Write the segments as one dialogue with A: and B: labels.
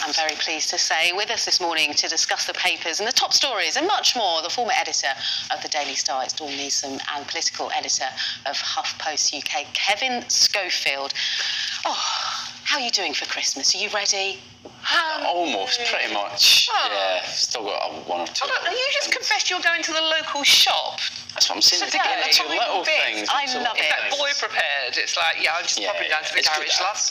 A: I'm very pleased to say, with us this morning to discuss the papers and the top stories and much more, the former editor of the Daily Star, it's Dawn Newsome, and political editor of HuffPost UK, Kevin Schofield. Oh, how are you doing for Christmas? Are you ready?
B: Almost, pretty much. Yeah, still got one or two.
C: You just confessed you're going to the local shop.
B: That's what I'm saying.
C: To get
B: Two little things.
A: I love it.
C: That boy prepared. It's like, I'm just popping down to the garage, love.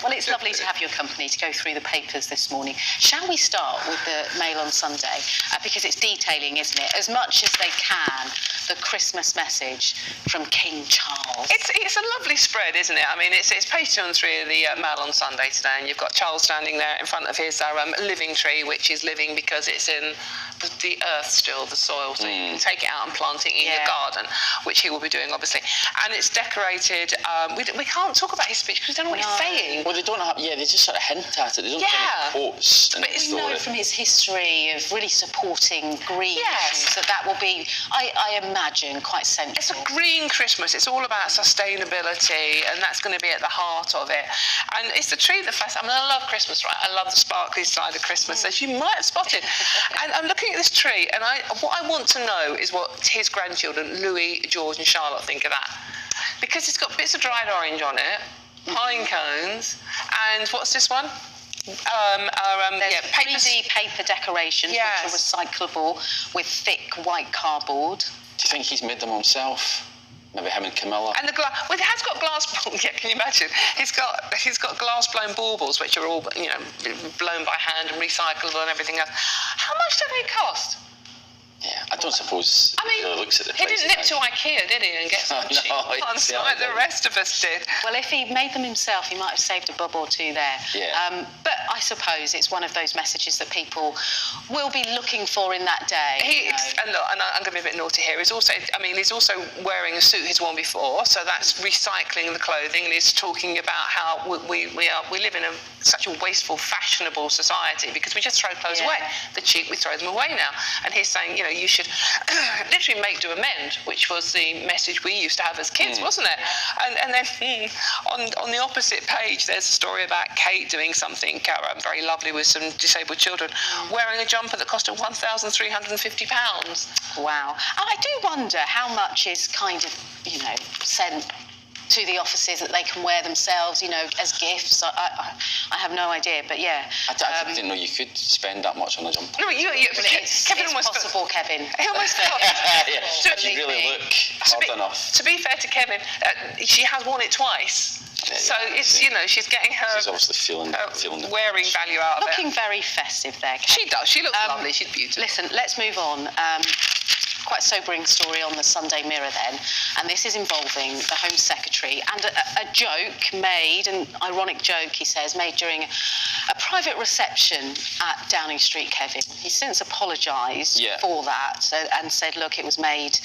A: Well, it's lovely to have your company to go through the papers this morning. Shall we start with the Mail on Sunday? Because it's detailing, isn't it? As much as they can, the Christmas message from King Charles.
C: It's a lovely spread, isn't it? I mean, it's page 2 and 3 of the Mail on Sunday today, and you've got Charles standing there in front of his living tree, which is living because it's in the earth still, the soil, so you can take it out and plant it in your garden, which he will be doing, obviously. And it's decorated. We can't talk about his speech because we don't know what he's saying.
B: Well, they don't have. Yeah, they just sort of hint at it. They don't have any quotes.
A: But we know from his history of really supporting green, that will be, I imagine, quite central.
C: It's a green Christmas. It's all about sustainability, and that's going to be at the heart of it. And it's the tree that fascinates. I mean, I love Christmas, right? I love the sparkly side of Christmas, as you might have spotted. And I'm looking at this tree, and what I want to know is what his grandchildren, Louis, George, and Charlotte, think of that. Because it's got bits of dried orange on it, pine cones, and what's this one?
A: There's 3D paper decorations, which are recyclable with thick white cardboard.
B: Do you think he's made them himself? Maybe him and Camilla.
C: And well, it has got glass. Yeah, can you imagine? He's got glass-blown baubles, which are all blown by hand and recyclable and everything else. How much do they cost?
B: Yeah, I don't suppose he really looks at the
C: he
B: price
C: didn't nip to IKEA, did he, and get some cheap ones like the rest of us did.
A: Well, if he made them himself, he might have saved a bob or two there.
B: Yeah.
A: But I suppose it's one of those messages that people will be looking for in that day.
C: And look, and I'm going to be a bit naughty here. He's also wearing a suit he's worn before, so that's recycling the clothing, and he's talking about how we live in such a wasteful, fashionable society because we just throw clothes away. The cheap, we throw them away now. And he's saying, you should literally make do amend, which was the message we used to have as kids, wasn't it? And then on the opposite page, there's a story about Kate doing something very lovely with some disabled children, wearing a jumper that cost her £1,350.
A: Wow. I do wonder how much is kind of, sent to the offices that they can wear themselves, as gifts. I have no idea, but yeah.
B: I didn't know you could spend that much on a jumper.
C: No, Kevin
A: it's possible, Kevin.
C: He almost
B: If you really look hard enough.
C: To be fair to Kevin, she has worn it twice. So it's, she's getting her.
B: She's obviously feeling
C: wearing value out of it.
A: Looking very festive there, Kevin.
C: She does. She looks lovely. She's beautiful.
A: Listen, let's move on. Quite a sobering story on the Sunday Mirror then, and this is involving the Home Secretary and a joke made, an ironic joke, he says, made during a private reception at Downing Street, Kevin. He's since apologised for that and said, look, it was made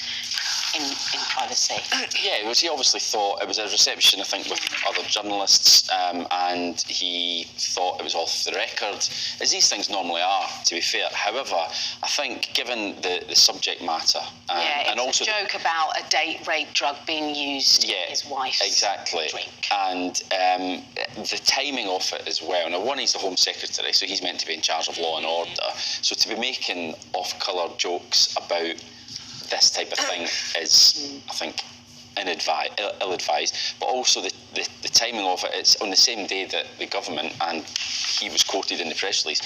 A: in privacy.
B: Yeah, he obviously thought it was a reception, I think, with other journalists, and he thought it was off the record, as these things normally are, to be fair. However, I think given the subject matter,
A: and also a joke about a date rape drug being used in his wife's drink.
B: And the timing of it as well. Now, one, he's the Home Secretary, so he's meant to be in charge of law and order. So to be making off-colour jokes about this type of thing is, I think, ill-advised. But also the timing of it, it's on the same day that the government, and he was quoted in the press release,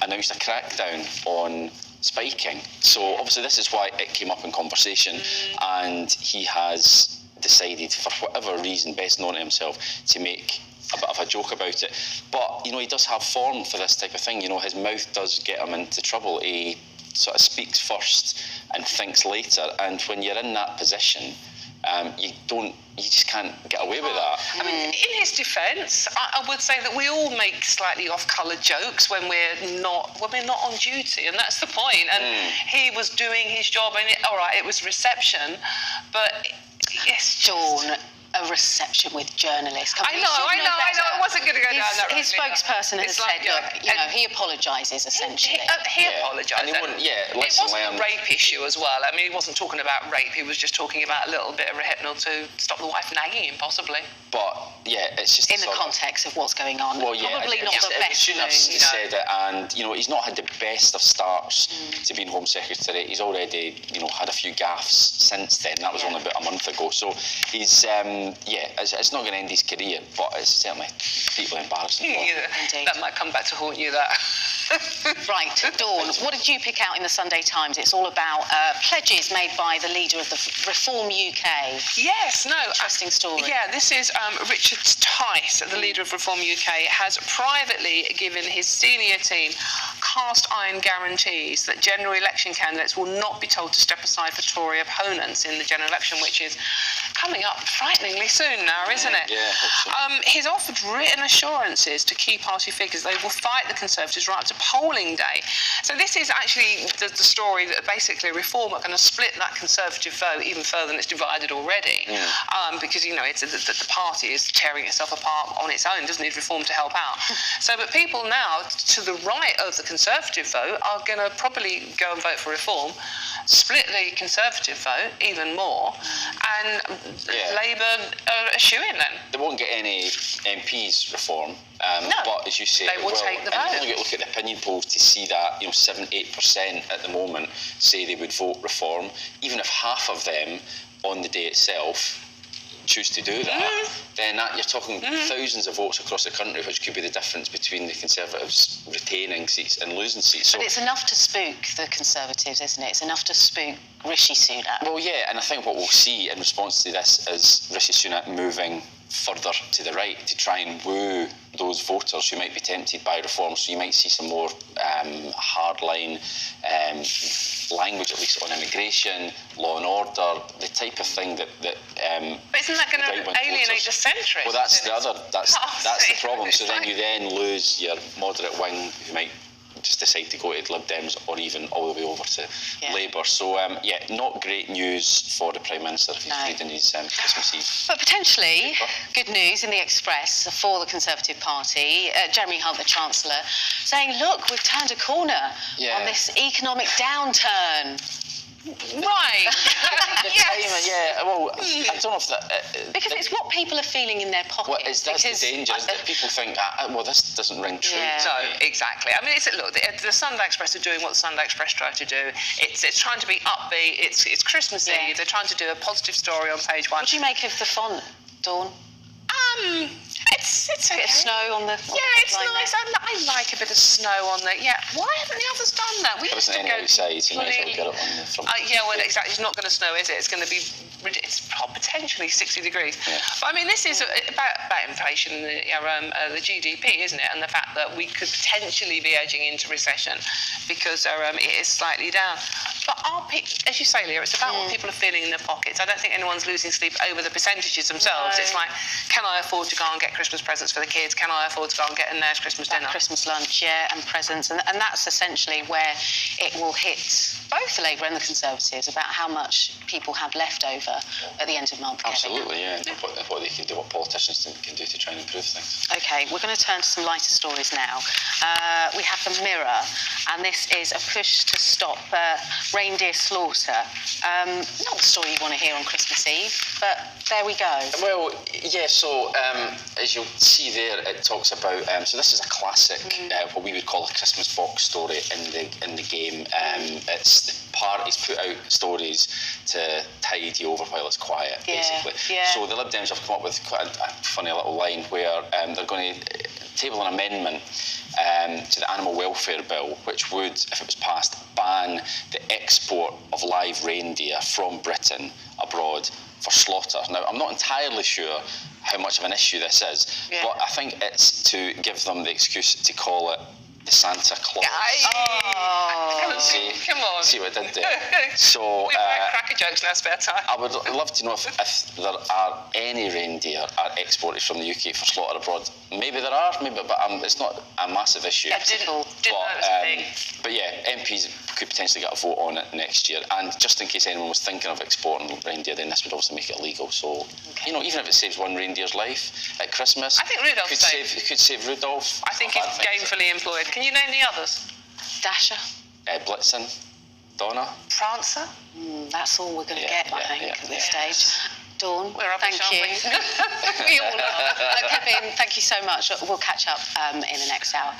B: announced a crackdown on spiking. So obviously this is why it came up in conversation, and he has decided, for whatever reason best known to himself, to make a bit of a joke about it. But he does have form for this type of thing. His mouth does get him into trouble. He sort of speaks first and thinks later, and when you're in that position, you just can't get away with that.
C: I mean, in his defence, I would say that we all make slightly off-colour jokes when we're not on duty, and that's the point. And he was doing his job, and it was reception, but yes,
A: Dawn, a reception with journalists.
C: I know. I wasn't going to go down that road.
A: His spokesperson has said, look, he apologises essentially.
C: He apologised.
B: And he wouldn't,
C: it wasn't a rape issue as well. I mean, he wasn't talking about rape. He was just talking about a little bit of rehypnol to stop the wife nagging him, possibly.
B: But yeah, it's just
A: in the context of what's going on.
B: Well, yeah,
A: probably not the best.
B: He shouldn't have said it, and he's not had the best of starts to being Home Secretary. He's already had a few gaffes since then. That was only about a month ago. So he's it's not going to end his career, but it's certainly deeply embarrassing.
A: Indeed.
C: That might come back to haunt you. That.
A: Right, Dawn, what did you pick out in the Sunday Times? It's all about pledges made by the leader of the Reform UK.
C: Yes, no.
A: Interesting story.
C: Yeah, this is Richard Tice, the leader of Reform UK, has privately given his senior team cast iron guarantees that general election candidates will not be told to step aside for Tory opponents in the general election, which is coming up frighteningly soon now, isn't it?
B: Yeah, I hope so.
C: He's offered written assurances to key party figures they will fight the Conservatives right up to polling day. So this is actually the story that basically Reform are going to split that Conservative vote even further than it's divided already, because it's the party is tearing itself apart on its own, doesn't need Reform to help out. So, but people now to the right of the Conservative vote are going to probably go and vote for Reform, split the Conservative vote even more, and Labour are eschewing then.
B: They won't get any MPs Reform, but as you say,
C: they will take the vote.
B: And you look at the opinion polls to see that 7-8% at the moment say they would vote Reform. Even if half of them on the day itself choose to do that, then you're talking thousands of votes across the country, which could be the difference between the Conservatives retaining seats and losing seats. So,
A: but it's enough to spook the Conservatives, isn't it? It's enough to spook Rishi Sunak.
B: Well, yeah, and I think what we'll see in response to this is Rishi Sunak moving further to the right to try and woo those voters who might be tempted by Reform. So you might see some more hardline language, at least on immigration, law and order, the type of thing that
C: but isn't that going to alienate the centrists?
B: Well, that's the problem. So then you lose your moderate wing who might just decide to go to Lib Dems or even all the way over to Labour. So, not great news for the Prime Minister if he's reading his Christmas Eve.
A: But potentially good news in the Express for the Conservative Party. Jeremy Hunt, the Chancellor, saying, look, we've turned a corner on this economic downturn.
C: Right.
B: Well, I don't know if that...
A: because it's what people are feeling in their pockets.
B: That's the danger, is that people think, this doesn't ring true.
C: No, exactly. I mean, the Sunday Express are doing what the Sunday Express tried to do. It's trying to be upbeat. It's Christmas Eve. They're trying to do a positive story on page one.
A: What do you make of the font, Dawn?
C: It's okay.
A: A bit of snow on the
C: it's nice. I like a bit of snow on there. Yeah, why haven't the others done that?
B: There isn't any outside, so you might as well get it on the front.
C: Exactly. It's not going to snow, is it? It's going to be potentially 60 degrees.
B: Yeah.
C: But I mean, this is about inflation and the GDP, isn't it? And the fact that we could potentially be edging into recession because it is slightly down. But as you say, Leah, it's about what people are feeling in their pockets. I don't think anyone's losing sleep over the percentages themselves.
A: No.
C: It's like, can I afford to go and get Christmas presents for the kids? Can I afford to go and get a nice Christmas dinner?
A: Christmas lunch, and presents. And that's essentially where it will hit both the Labour and the Conservatives about how much people have left over at the end of the month.
B: Absolutely, what they can do, what politicians can do to try and improve things.
A: OK, we're going to turn to some lighter stories now. We have the Mirror, and this is a push to stop reindeer slaughter. Not the story you want to hear on Christmas Eve, but there we go.
B: Well, so as you'll see there, it talks about, so this is a classic, what we would call a Christmas box story in the game. It's the parties put out stories to tide you over while it's quiet, basically.
A: Yeah.
B: So the Lib Dems have come up with quite a funny little line where they're going to table an amendment to the Animal Welfare Bill, which would, if it was passed, ban the export of live reindeer from Britain abroad for slaughter. Now, I'm not entirely sure how much of an issue this is, but I think it's to give them the excuse to call it Santa Claus.
C: Aye.
B: See,
C: Come on.
B: see what I did there. So
C: We write cracker jokes in our spare time.
B: I would love to know if there are any reindeer are exported from the UK for slaughter abroad. Maybe there are, maybe, but it's not a massive issue.
C: I didn't know it was a thing.
B: But yeah, MPs could potentially get a vote on it next year. And just in case anyone was thinking of exporting reindeer, then this would also make it legal. So, you know, even if it saves one reindeer's life at Christmas,
C: I think Rudolph's
B: could
C: safe.
B: save. It could save Rudolph.
C: I think he's gainfully employed. Can you name the others?
A: Dasher.
B: Blitzen, Donna.
C: Prancer?
A: That's all we're going to
B: Yeah,
A: get, I
B: yeah,
A: think,
B: yeah.
A: at this stage. Dawn,
C: We're rubbish,
A: thank you.
C: aren't
A: We all are. Kevin, thank you so much. We'll catch up in the next hour.